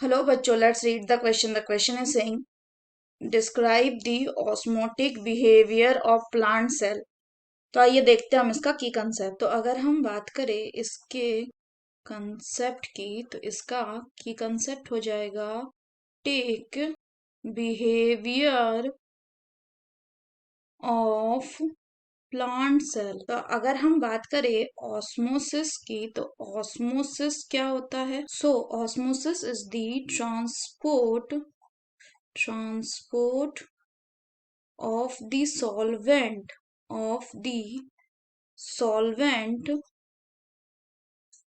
Hello बच्चों, let's read the question. The question is saying describe the osmotic behavior of plant cell. तो आइए देखते हैं हम इसका की कंसेप्ट. तो अगर हम बात करें इसके कंसेप्ट की, तो इसका की कंसेप्ट हो जाएगा take behaviour of plant cell. तो अगर हम बात करें ऑस्मोसिस की, तो ऑस्मोसिस क्या होता है? So osmosis is the transport of the solvent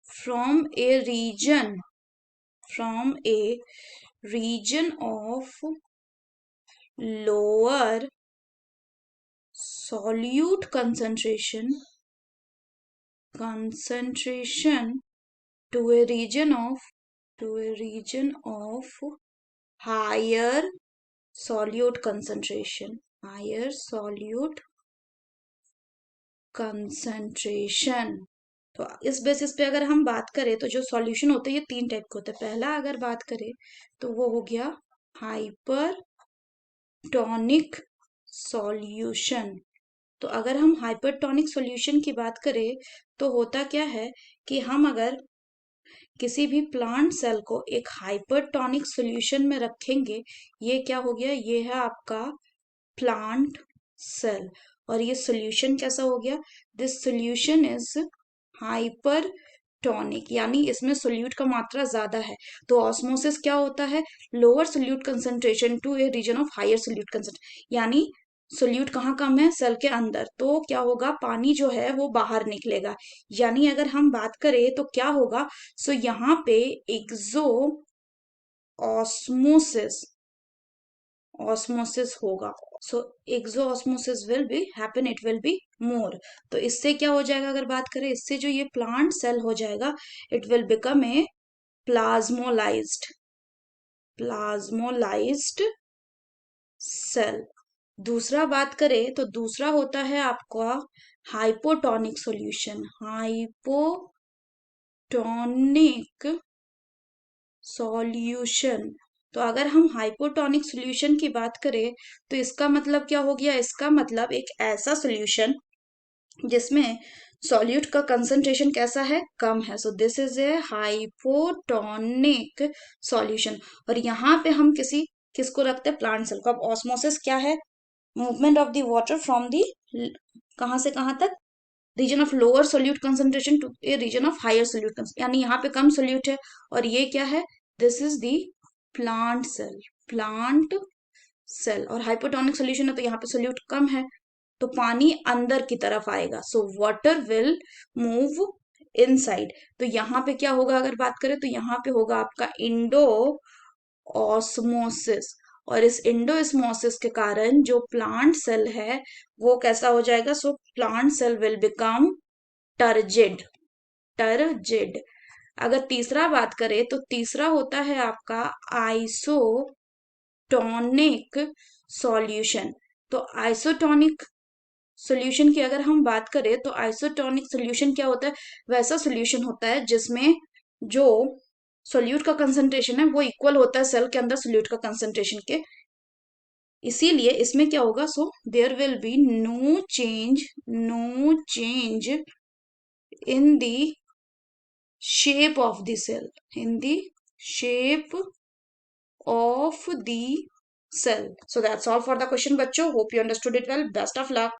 from a region of lower solute concentration to a region of higher solute concentration. तो इस बेसिस पे अगर हम बात करें तो जो सॉल्यूशन होते हैं ये तीन टाइप के होते हैं. पहला अगर बात करें तो वो हो गया हाइपरटोनिक सॉल्यूशन. तो अगर हम हाइपरटोनिक सॉल्यूशन की बात करें तो होता क्या है कि हम अगर किसी भी प्लांट सेल को एक हाइपरटोनिक सॉल्यूशन में रखेंगे, ये क्या हो गया, ये है आपका प्लांट सेल. और ये सॉल्यूशन कैसा हो गया? दिस सॉल्यूशन इज हाइपरटोनिक, यानी इसमें सोल्यूट का मात्रा ज्यादा है. तो ऑस्मोसिस क्या होता है? Lower solute concentration to a region of higher solute concentration, यानी सोल्यूट कहाँ कम है? सेल के अंदर. तो क्या होगा? पानी जो है वो बाहर निकलेगा. यानी अगर हम बात करें तो क्या होगा? सो यहाँ पे एक्सो ऑस्मोसिस होगा. So exo osmosis will be happen, it will be more. तो इससे क्या हो जाएगा? अगर बात करें इससे, जो ये प्लांट सेल हो जाएगा, it will become a plasmolysed cell. दूसरा बात करें तो दूसरा होता है आपका हाइपोटोनिक सॉल्यूशन. तो अगर हम हाइपोटोनिक सॉल्यूशन की बात करें तो इसका मतलब क्या हो गया? इसका मतलब एक ऐसा सॉल्यूशन जिसमें सॉल्यूट का कंसंट्रेशन कैसा है? कम है. So this is a hypotonic solution. और यहाँ पे हम किसको रखते हैं? प्लांट सेल को. अब ऑस्मोसिस क्या है? Movement of the water from the कहाँ से कहाँ तक? Region of lower solute concentration to a region of higher solute concentration, यानी यहाँ पे कम सोल्यूट है. और ये क्या है? This is the plant cell. और हाइपोटोनिक सोल्यूशन है तो यहाँ पे सोल्यूट कम है, तो पानी अंदर की तरफ आएगा. So water will move inside. तो यहाँ पे क्या होगा? अगर बात करें तो यहाँ पे होगा आपका इंडो ऑस्मोसिस. और इस इंडोस्मोसिस के कारण जो प्लांट सेल है वो कैसा हो जाएगा? So plant cell will become turgid. अगर तीसरा बात करें तो तीसरा होता है आपका आइसोटोनिक सॉल्यूशन. तो आइसोटोनिक सॉल्यूशन की अगर हम बात करें तो आइसोटोनिक सॉल्यूशन क्या होता है? वैसा सॉल्यूशन होता है जिसमें जो सोल्यूट का कंसंट्रेशन है वो इक्वल होता है सेल के अंदर सोल्यूट का कंसंट्रेशन के. इसीलिए इसमें क्या होगा? So there will be no change in the shape of the cell, in the shape of the cell. So that's all for the question, बच्चों. Hope you understood it well. Best of luck.